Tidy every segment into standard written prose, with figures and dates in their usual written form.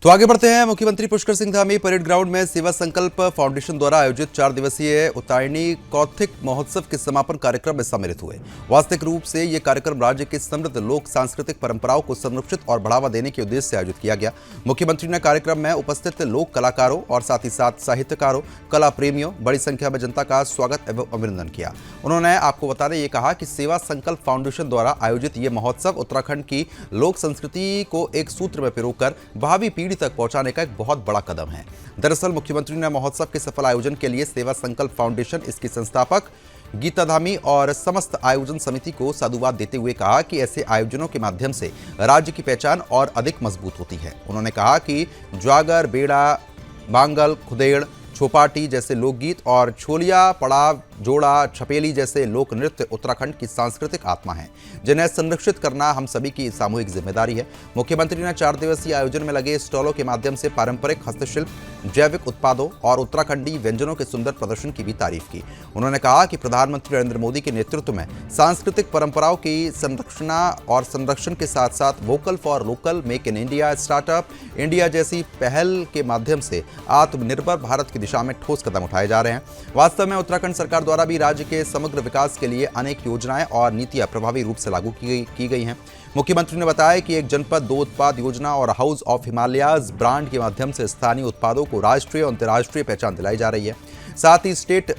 तो आगे बढ़ते हैं। मुख्यमंत्री पुष्कर सिंह धामी परेड ग्राउंड में सेवा संकल्प फाउंडेशन द्वारा आयोजित 4 दिवसीय उत्तरायणी कौथिक महोत्सव के समापन कार्यक्रम में सम्मिलित हुए। वास्तविक रूप से ये कार्यक्रम राज्य की समृद्ध लोक सांस्कृतिक परंपराओं को संरक्षित और बढ़ावा देने के उद्देश्य से आयोजित किया गया। मुख्यमंत्री ने कार्यक्रम में उपस्थित लोक कलाकारों और साथ ही साथ साहित्यकारों, कला प्रेमियों, बड़ी संख्या में जनता का स्वागत एवं अभिनंदन किया। उन्होंने आपको बताते ये कहा कि सेवा संकल्प फाउंडेशन द्वारा आयोजित ये महोत्सव उत्तराखंड की लोक संस्कृति को एक सूत्र में पिरोकर भावी पीढ़ी तक पहुंचाने का एक बहुत बड़ा कदम है। दरअसल मुख्यमंत्री ने महोत्सव के सफल आयोजन के लिए सेवा संकल्प फाउंडेशन, इसकी संस्थापक गीता धामी और समस्त आयोजन समिति को साधुवाद देते हुए कहा कि ऐसे आयोजनों के माध्यम से राज्य की पहचान और अधिक मजबूत होती है। उन्होंने कहा कि ज्वागर, बेड़ा, बांगल, खुदेड़, छोपाटी जैसे लोकगीत और छोलिया, पड़ाव, जोड़ा, छपेली जैसे लोक नृत्य उत्तराखंड की सांस्कृतिक आत्मा है, जिन्हें संरक्षित करना हम सभी की सामूहिक जिम्मेदारी है। मुख्यमंत्री ने 4 दिवसीय आयोजन में लगे स्टॉलों के माध्यम से पारंपरिक हस्तशिल्प, जैविक उत्पादों और उत्तराखंडी व्यंजनों के सुंदर प्रदर्शन की भी तारीफ की। उन्होंने कहा कि प्रधानमंत्री नरेंद्र मोदी के नेतृत्व में सांस्कृतिक परंपराओं की संरक्षण के साथ साथ vocal for local, make in India, startup India जैसी पहल के माध्यम से आत्मनिर्भर भारत की दिशा में ठोस कदम उठाए जा रहे हैं। वास्तव में उत्तराखंड सरकार द्वारा भी राज्य के समग्र विकास के लिए अनेक योजनाएं और नीतियां प्रभावी रूप से लागू की गई हैं। मुख्यमंत्री ने बताया कि एक जनपद 2 उत्पाद योजना और हाउस ऑफ हिमालयाज ब्रांड के माध्यम से स्थानीय उत्पादों को राष्ट्रीय और अंतर्राष्ट्रीय पहचान दिलाई जा रही है। साथ ही state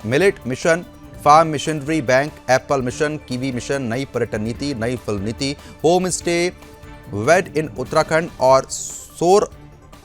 millet mission, farm machinery bank, apple mission, kiwi mission, नई पर्यटन नीति, नई फिल्म नीति, home stay, wed in Uttarakhand और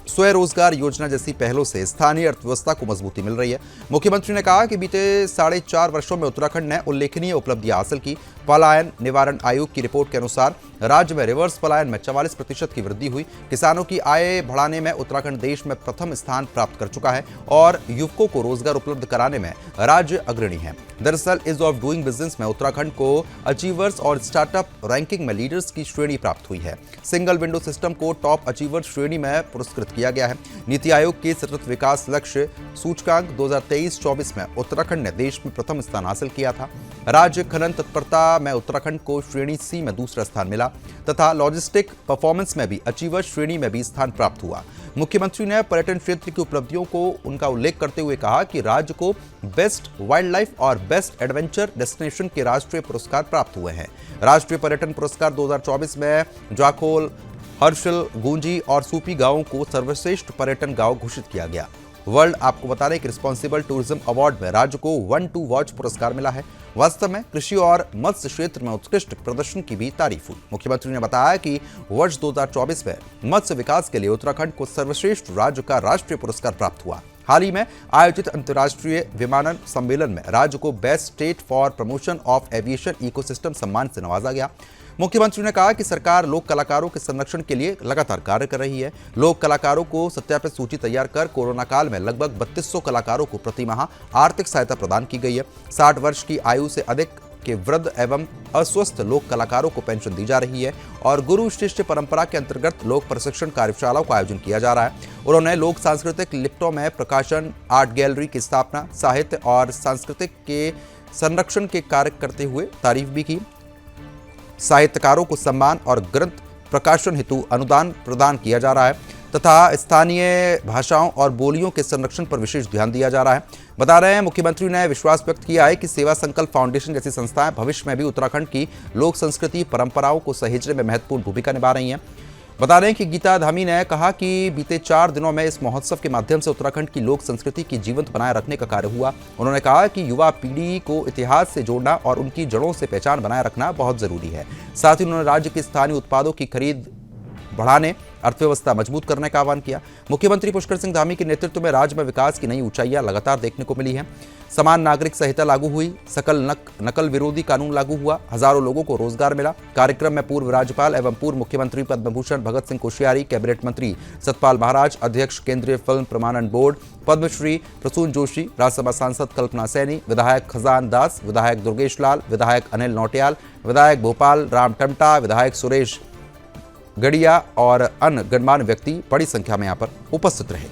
स्वरोजगार योजना जैसी पहलों से स्थानीय अर्थव्यवस्था को मजबूती मिल रही है। मुख्यमंत्री ने कहा कि बीते 4.5 वर्षों में उत्तराखंड ने उल्लेखनीय उपलब्धियां हासिल की। पलायन निवारण आयोग की रिपोर्ट के अनुसार राज्य में रिवर्स पलायन में 44% की वृद्धि हुई। किसानों की आय बढ़ाने में उत्तराखंड देश में प्रथम स्थान प्राप्त कर चुका है और युवकों को रोजगार उपलब्ध कराने में राज्य अग्रणी है। दरअसल इज ऑफ डूइंग बिजनेस में उत्तराखंड को अचीवर्स और स्टार्टअप रैंकिंग में लीडर्स की श्रेणी प्राप्त हुई है। सिंगल विंडो सिस्टम को टॉप अचीवर्स श्रेणी में पुरस्कृत किया गया है। नीति आयोग के सतत विकास लक्ष्य सूचकांक 2023-24 में उत्तराखंड ने देश में प्रथम स्थान हासिल किया था। राज्य खनन तत्परता में उत्तराखंड को श्रेणी सी में दूसरा स्थान मिला तथा लॉजिस्टिक परफॉर्मेंस में भी अचीवर श्रेणी में भी स्थान प्राप्त हुआ। मुख्यमंत्री ने पर्यटन क्षेत्र की उपलब्धियों को उनका उल्लेख करते हुए कहा कि राज्य को बेस्ट वाइल्ड लाइफ और बेस्ट एडवेंचर डेस्टिनेशन के राष्ट्रीय पुरस्कार प्राप्त हुए हैं। राष्ट्रीय पर्यटन पुरस्कार 2024 में जाखोल, हर्षल, गूंजी और सूपी गांवों को सर्वश्रेष्ठ पर्यटन गांव घोषित किया गया। वर्ल्ड आपको बता दें कि रिस्पॉन्सिबल टूरिज्म अवार्ड में राज्य को 1 टू वॉच पुरस्कार मिला है। वास्तव में कृषि और मत्स्य क्षेत्र में उत्कृष्ट प्रदर्शन की भी तारीफ हुई। मुख्यमंत्री ने बताया कि वर्ष 2024 में मत्स्य विकास के लिए उत्तराखंड को सर्वश्रेष्ठ राज्य का राष्ट्रीय पुरस्कार प्राप्त हुआ। हाल ही में आयोजित अंतर्राष्ट्रीय विमानन सम्मेलन में राज्य को best state for promotion of aviation ecosystem सम्मान से नवाजा गया। मुख्यमंत्री ने कहा कि सरकार लोक कलाकारों के संरक्षण के लिए लगातार कार्य कर रही है। लोक कलाकारों को सत्यापित सूची तैयार कर कोरोना काल में लगभग 3200 कलाकारों को प्रतिमाह आर्थिक सहायता प्रदान की गई है। 60 वर्ष की आयु से अधिक के वृद्ध एवं अस्वस्थ लोक कलाकारों को पेंशन दी जा रही है और गुरु शिष्य परंपरा के अंतर्गत लोक प्रशिक्षण कार्यशालाओं का आयोजन किया जा रहा है। उन्होंने लोक सांस्कृतिक लिफ्टों में प्रकाशन, आर्ट गैलरी की स्थापना, साहित्य और सांस्कृतिक के संरक्षण के कार्य करते हुए तारीफ भी की। साहित्यकारों को सम्मान और ग्रंथ प्रकाशन हेतु अनुदान प्रदान किया जा रहा है तथा स्थानीय भाषाओं और बोलियों के संरक्षण पर विशेष ध्यान दिया जा रहा है। बता रहे हैं मुख्यमंत्री ने विश्वास व्यक्त किया है कि सेवा संकल्प फाउंडेशन जैसी संस्थाएं भविष्य में भी उत्तराखंड की लोक संस्कृति परंपराओं को सहेजने में महत्वपूर्ण भूमिका निभा रही हैं। बता दें कि गीता धामी ने कहा कि बीते 4 दिनों में इस महोत्सव के माध्यम से उत्तराखंड की लोक संस्कृति की जीवंत बनाए रखने का कार्य हुआ। उन्होंने कहा कि युवा पीढ़ी को इतिहास से जोड़ना और उनकी जड़ों से पहचान बनाए रखना बहुत जरूरी है। साथ ही उन्होंने राज्य के स्थानीय उत्पादों की खरीद बढ़ाने, अर्थव्यवस्था मजबूत करने का आह्वान किया। मुख्यमंत्री पुष्कर सिंह धामी के नेतृत्व में राज्य में विकास की नई ऊंचाइयां लगातार देखने को मिली हैं। समान नागरिक संहिता लागू हुई, सकल नकल विरोधी कानून लागू हुआ, हजारों लोगों को रोजगार मिला। कार्यक्रम में पूर्व राज्यपाल एवं पूर्व मुख्यमंत्री पद्म भूषण भगत सिंह कोश्यारी, कैबिनेट मंत्री सतपाल महाराज, अध्यक्ष केंद्रीय फिल्म प्रमाणन बोर्ड पद्मश्री प्रसून जोशी, राज्यसभा सांसद कल्पना सैनी, विधायक खजान दास, विधायक दुर्गेश लाल, विधायक अनिल नौटियाल, विधायक भोपाल राम टमटा, विधायक सुरेश गड़िया और अन्य गणमान्य व्यक्ति बड़ी संख्या में यहां पर उपस्थित रहे।